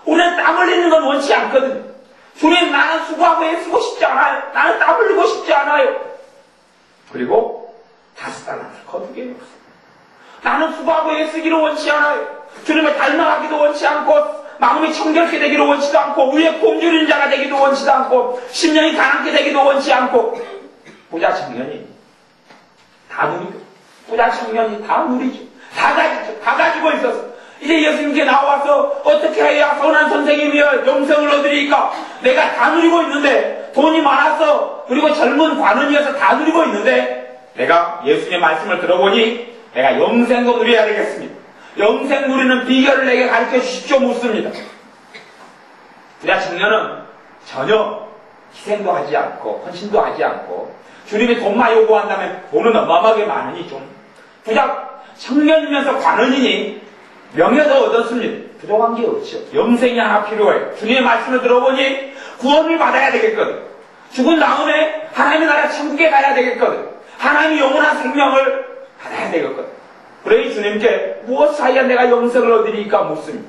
우리는 땀 흘리는 건 원치 않거든요. 주님, 나는 수고하고 애쓰고 싶지 않아요. 나는 땀 흘리고 싶지 않아요. 그리고 5달란트를 거두게 없어요. 나는 수고하고 애쓰기를 원치 않아요. 주님을 닮아가기도 원치 않고 마음이 청결케 되기를 원치도 않고 위에 굶주린 자가 되기도 원치도 않고 심령이 가난케 되기도 원치 않고 부자 청년이 다 누리고 부자 청년이 다 누리죠. 다 가지죠. 다 가지고 있어서 이제 예수님께 나와서 어떻게 해야 선한 선생님이여 영생을 얻으리까? 내가 다 누리고 있는데 돈이 많아서 그리고 젊은 관원이어서 다 누리고 있는데 내가 예수님의 말씀을 들어보니 내가 영생도 누려야 되겠습니다. 영생 누리는 비결을 내게 가르쳐 주십시오 묻습니다. 부자 청년은 전혀 희생도 하지 않고 헌신도 하지 않고 주님이 돈만 요구한다면 돈은 어마어마하게 많으니 좀 부자 청년이면서 관원이니 명예도 얻었습니다. 부족한 게 없죠. 영생이 하나 필요해요. 주님의 말씀을 들어보니 구원을 받아야 되겠거든. 죽은 다음에 하나님의 나라 천국에 가야 되겠거든. 하나님의 영원한 생명을 받아야 되겠거든. 그러니 주님께 무엇하여 내가 영생을 얻으리까 묻습니다.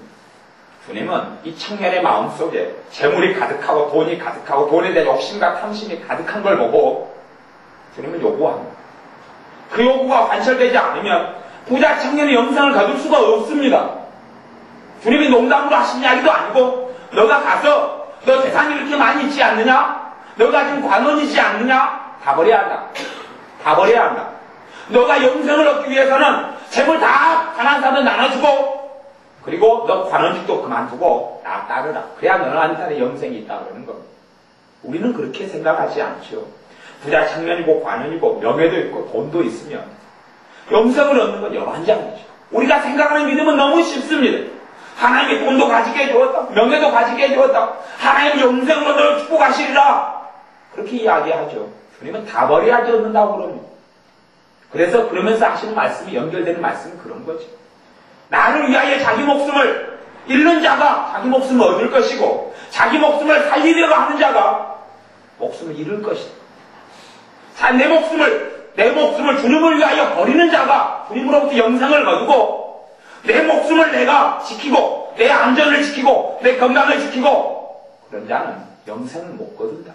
주님은 이 청년의 마음속에 재물이 가득하고 돈이 가득하고 돈에 대한 욕심과 탐심이 가득한 걸 보고 주님은 요구합니다. 그 요구가 관철되지 않으면 부자 청년의 영생을 거둘 수가 없습니다. 주님이 농담으로 하신 이야기도 아니고 너가 가서 너 재산이 이렇게 많이 있지 않느냐? 너가 지금 관원이지 않느냐? 다 버려야 한다. 다 버려야 한다. 너가 영생을 얻기 위해서는 재물 다 가난한 사람들 나눠주고 그리고 너 관원직도 그만두고 나 따르라. 그래야 너한테는 영생이 있다 그러는 겁니다. 우리는 그렇게 생각하지 않죠. 부자 청년이고 관원이고 명예도 있고 돈도 있으면 영생을 얻는 건 여반장이죠. 우리가 생각하는 믿음은 너무 쉽습니다. 하나님이 돈도 가지게 해주었다. 명예도 가지게 해주었다. 하나님이 영생을 얻어 축복하시리라. 그렇게 이야기하죠. 주님은 다 버려야지 얻는다고 그럽니다. 그래서 그러면서 하시는 말씀이 연결되는 말씀은 그런 거죠. 나를 위하여 자기 목숨을 잃는 자가 자기 목숨을 얻을 것이고 자기 목숨을 살리려고 하는 자가 목숨을 잃을 것이다. 내 목숨을 주님을 위하여 버리는 자가 주님으로부터 영생을 거두고 내 목숨을 내가 지키고 내 안전을 지키고 내 건강을 지키고 그런 자는 영생을 못 거둔다.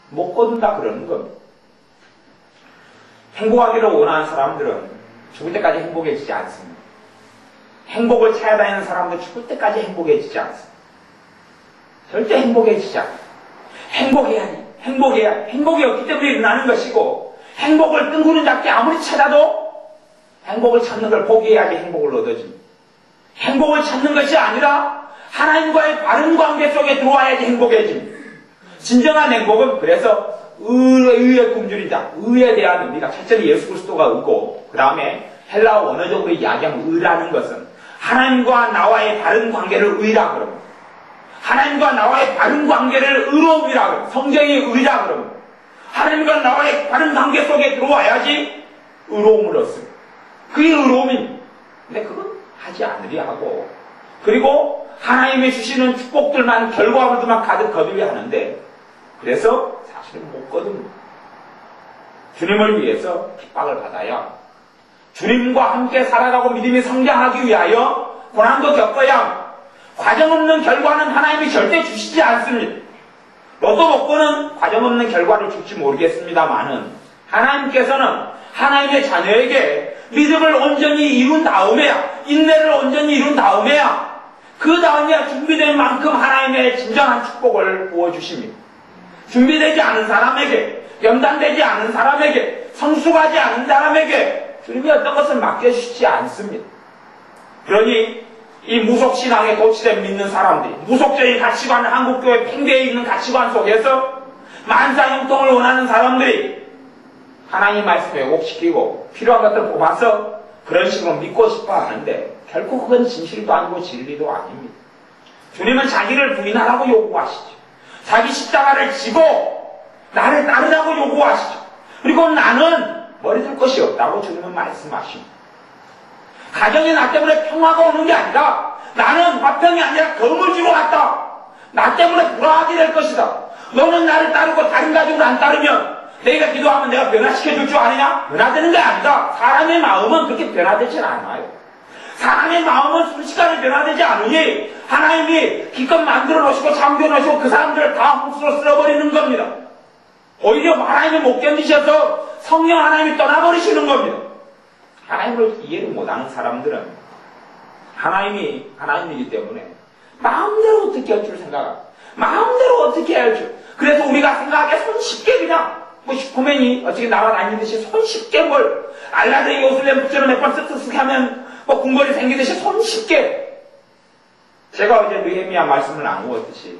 못 거둔다 그러는 겁니다. 행복하기를 원하는 사람들은 죽을 때까지 행복해지지 않습니다. 행복을 찾아다니는 사람들 죽을 때까지 행복해지지 않습니다. 절대 행복해지지 않습니다. 행복해야지. 행복이 없기 때문에 일어나는 것이고, 행복을 뜬구름 잡기 아무리 찾아도 행복을 찾는 걸 포기해야지 행복을 얻어집니다. 행복을 찾는 것이 아니라 하나님과의 바른 관계 속에 들어와야지 행복해집니다. 진정한 행복은 그래서 의의 굶주리다. 의에 대한 의미가 첫째는 예수 그리스도가 의고, 그 다음에 헬라어 원어적으로 이야기하면 의라는 것은 하나님과 나와의 바른 관계를 의라 그럽니다. 하나님과 나와의 바른 관계를 의로움이라 그럽니다. 성경이 의라 그럽니다. 하나님과 나와의 바른 관계 속에 들어와야지 의로움을 얻습니다. 그게 의로움입니다. 근데 그건 하지 않으려 하고, 그리고 하나님이 주시는 축복들만, 결과물들만 가득 거두려 하는데, 그래서 사실은 못 거둡니다. 주님을 위해서 핍박을 받아야, 주님과 함께 살아가고 믿음이 성장하기 위하여 고난도 겪어야, 과정 없는 결과는 하나님이 절대 주시지 않습니다. 로또 복권은 과정 없는 결과를 줄지 모르겠습니다만은, 하나님께서는 하나님의 자녀에게 믿음을 온전히 이룬 다음에야, 인내를 온전히 이룬 다음에야, 그 다음에야 준비된 만큼 하나님의 진정한 축복을 부어주십니다. 준비되지 않은 사람에게, 연단되지 않은 사람에게, 성숙하지 않은 사람에게 주님이 어떤 것을 맡겨주시지 않습니다. 그러니 이 무속신앙에 도취된 믿는 사람들이, 무속적인 가치관, 한국교회 팽배해 있는 가치관 속에서 만사형통을 원하는 사람들이 하나님 말씀 왜곡시키고 필요한 것들 뽑아서 그런 식으로 믿고 싶어 하는데, 결코 그건 진실도 아니고 진리도 아닙니다. 주님은 자기를 부인하라고 요구하시죠. 자기 십자가를 지고 나를 따르라고 요구하시죠. 그리고 나는 머리둘 것이 없다고 주님은 말씀하십니다. 가정이 나 때문에 평화가 오는 게 아니라, 나는 화평이 아니라 검을 쥐고 왔다. 나 때문에 불화하게 될 것이다. 너는 나를 따르고 다른 가족을 안 따르면 내가 기도하면 내가 변화시켜줄 줄 아느냐? 변화되는 게 아니다. 사람의 마음은 그렇게 변화되진 않아요. 사람의 마음은 순식간에 변화되지 않으니 하나님이 기껏 만들어 놓으시고 창조해 놓으시고 그 사람들을 다 흙수로 쓸어버리는 겁니다. 오히려 하나님이 못 견디셔서 성령 하나님이 떠나버리시는 겁니다. 하나님을 이해를 못하는 사람들은 하나님이 하나님이기 때문에 마음대로 어떻게 할 줄 생각합니다. 마음대로 어떻게 할 줄. 그래서 우리가 생각하기에 손쉽게 그냥 슈퍼맨이 어떻게 날아다니듯이 손쉽게 뭘 알라딘 요술램 붙여서 몇 번 쓱쓱쓱 하면 궁궐이 생기듯이 손쉽게. 제가 어제 느헤미야 말씀을 나누었듯이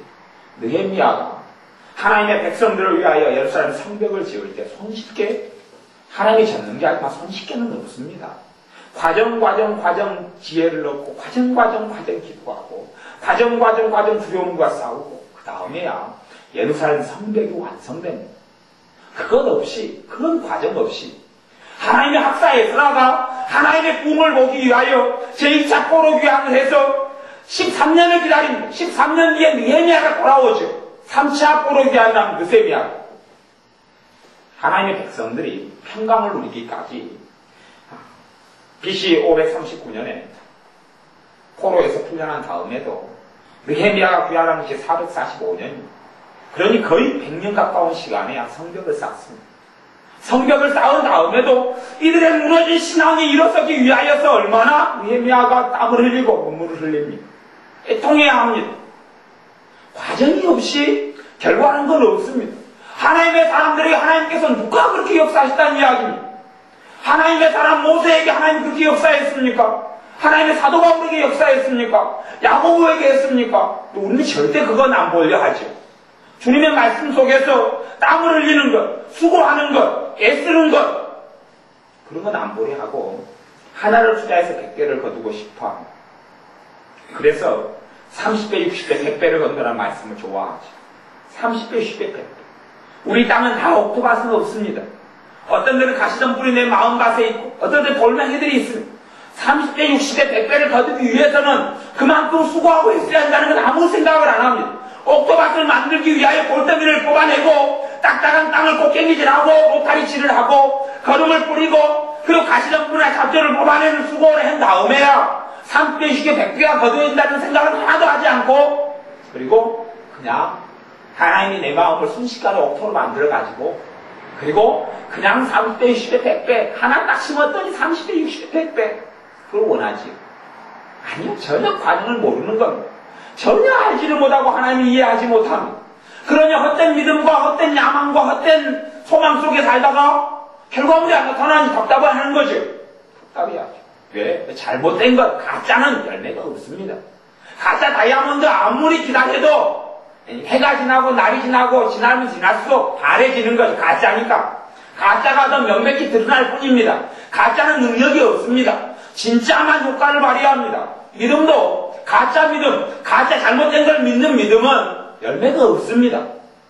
느헤미야가 하나님의 백성들을 위하여 예루살렘 성벽을 지을 때 손쉽게 하나님이 젓는 게 아니라 손쉽게는 없습니다. 과정 지혜를 넣고 과정 기도하고 과정 두려움과 싸우고 그 다음에야 예루살렘 성벽이 완성됩니다. 그런 과정 없이 하나님의 학사에 들어가 하나님의 꿈을 보기 위하여 제2차 포로 귀환을 해서 13년을 기다립니다. 13년 뒤에 느헤미야가 돌아오죠. 3차 포로 귀환을 한 느헤미야. 하나님의 백성들이 평강을 누리기까지 BC 539년에 포로에서 풀려난 다음에도 느헤미야가 귀환한 것이 445년입니다. 그러니 거의 100년 가까운 시간에 성벽을 쌓습니다. 성벽을 쌓은 다음에도 이들의 무너진 신앙이 일어서기 위하여서 얼마나 느헤미야가 땀을 흘리고 눈물을 흘립니다. 애통해야 합니다. 과정이 없이 결과는 건 없습니다. 하나님의 사람들에게 하나님께서 누가 그렇게 역사하셨다는 이야기입니다. 하나님의 사람 모세에게 하나님 그렇게 역사했습니까? 하나님의 사도 바울에게 역사했습니까? 야고보에게 했습니까? 우리는 절대 그건 안 보려 하죠. 주님의 말씀 속에서 땀을 흘리는 것, 수고하는 것, 애쓰는 것, 그런 건 안 보려 하고 하나를 투자해서 100배를 거두고 싶어 합니다. 그래서 30배, 60배, 100배를 건너라는 말씀을 좋아하죠. 30배, 60배, 100배. 우리 땅은 다 옥토밭은 없습니다. 어떤 데는 가시덤불이 내 마음밭에 있고 어떤 데는 돌멩이들이 있습니다. 30배, 60배, 100배를 거두기 위해서는 그만큼 수고하고 있어야 한다는 건 아무 생각을 안 합니다. 옥토밭을 만들기 위하여 골더미를 뽑아내고 딱딱한 땅을 곡괭이질하고 로타리질을 하고 거름을 뿌리고 그리고 가시덤불이나 잡초를 뽑아내는 수고를 한 다음에야 30배, 60배, 100배가 거둬야 된다는 생각은 하나도 하지 않고, 그리고 그냥 하나님이 내 마음을 순식간에 옥토로 만들어가지고 그리고 그냥 30배, 60배, 100배 하나 딱 심었더니 30배, 60배, 100배 그걸 원하지. 아니요. 전혀 과정을 모르는 겁니다. 전혀 알지를 못하고 하나님이 이해하지 못합니다. 그러니 헛된 믿음과 헛된 야망과 헛된 소망 속에 살다가 결과물이 안 나타나니 답답을 하는 거죠. 답답해야죠. 왜? 잘못된 것, 가짜는 열매가 없습니다. 가짜 다이아몬드 아무리 기다려도 해가 지나고 날이 지나고 지나면 지날수록 바래지는 것이 가짜니까. 가짜가 더 명백히 드러날 뿐입니다. 가짜는 능력이 없습니다. 진짜만 효과를 발휘합니다. 믿음도 가짜 믿음, 가짜 잘못된 걸 믿는 믿음은 열매가 없습니다.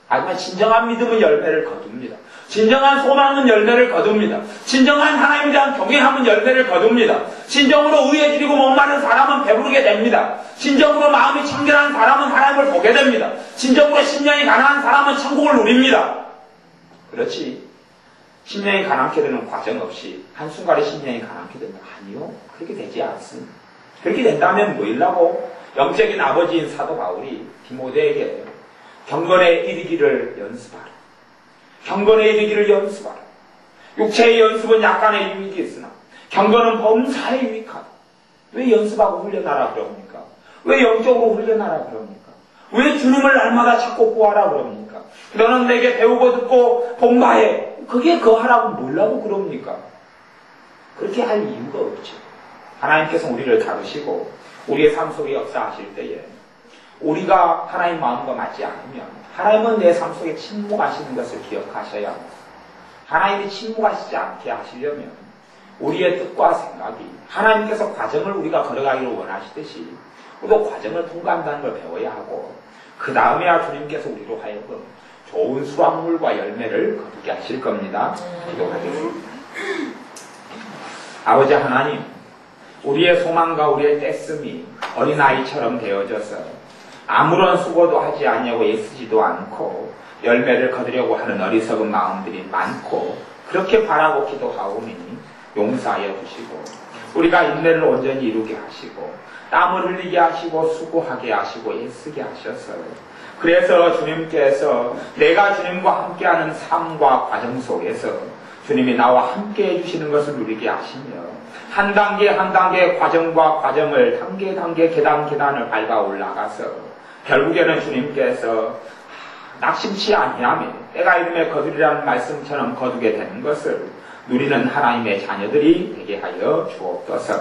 하지만 진정한 믿음은 열매를 거둡니다. 진정한 소망은 열매를 거둡니다. 진정한 하나님에 대한 경외함은 열매를 거둡니다. 진정으로 의해지리고 목마른 사람은 배부르게 됩니다. 진정으로 마음이 청결한 사람은 하나님을 보게 됩니다. 진정으로 심령이 가난한 사람은 천국을 누립니다. 그렇지. 심령이 가난케 되는 과정 없이 한순간에 심령이 가난케 된다. 아니요. 그렇게 되지 않습니다. 그렇게 된다면 뭐일라고? 영적인 아버지인 사도 바울이 디모데에게 경건에 이르기를 연습하라. 경건에 이르기를 연습하라. 육체의 연습은 약간의 유익이 있으나 경건은 범사에 유익하다. 왜 연습하고 훈련하라 그럽니까? 왜 영적으로 훈련하라 그럽니까? 왜 주님을 날마다 찾고 구하라 그럽니까? 너는 내게 배우고 듣고 본바해. 그게 하라고 뭐라고 그럽니까? 그렇게 할 이유가 없죠. 하나님께서 우리를 다루시고 우리의 삶 속에 역사하실 때에 우리가 하나님 마음과 맞지 않으면 하나님은 내 삶 속에 침묵하시는 것을 기억하셔야 합니다. 하나님이 침묵하시지 않게 하시려면 우리의 뜻과 생각이 하나님께서 과정을 우리가 걸어가기를 원하시듯이 우리도 과정을 통과한다는 걸 배워야 하고 그 다음에야 주님께서 우리로 하여금 좋은 수확물과 열매를 거두게 하실 겁니다. 기도하겠습니다. 아버지 하나님, 우리의 소망과 우리의 떼씀이 어린아이처럼 되어져서 아무런 수고도 하지 않냐고 애쓰지도 않고 열매를 거두려고 하는 어리석은 마음들이 많고 그렇게 바라고 기도하오니 용서하여 주시고 우리가 인내를 온전히 이루게 하시고 땀을 흘리게 하시고 수고하게 하시고 애쓰게 하셔서 그래서 주님께서 내가 주님과 함께하는 삶과 과정 속에서 주님이 나와 함께 해주시는 것을 누리게 하시며 한 단계 한 단계 과정과 과정을 단계 단계 계단 계단을 밟아 올라가서 결국에는 주님께서 낙심치 아니하며 때가 이름에 거두리라는 말씀처럼 거두게 되는 것을 누리는 하나님의 자녀들이 되게 하여 주옵소서.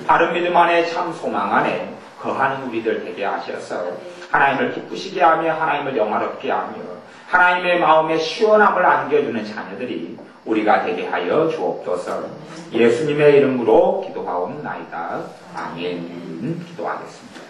바른 믿음 안에 참 소망 안에 거하는 우리들 되게 하셔서 하나님을 기쁘시게 하며 하나님을 영화롭게 하며 하나님의 마음에 시원함을 안겨주는 자녀들이 우리가 되게 하여 주옵소서. 예수님의 이름으로 기도하옵나이다. 아멘. 기도하겠습니다.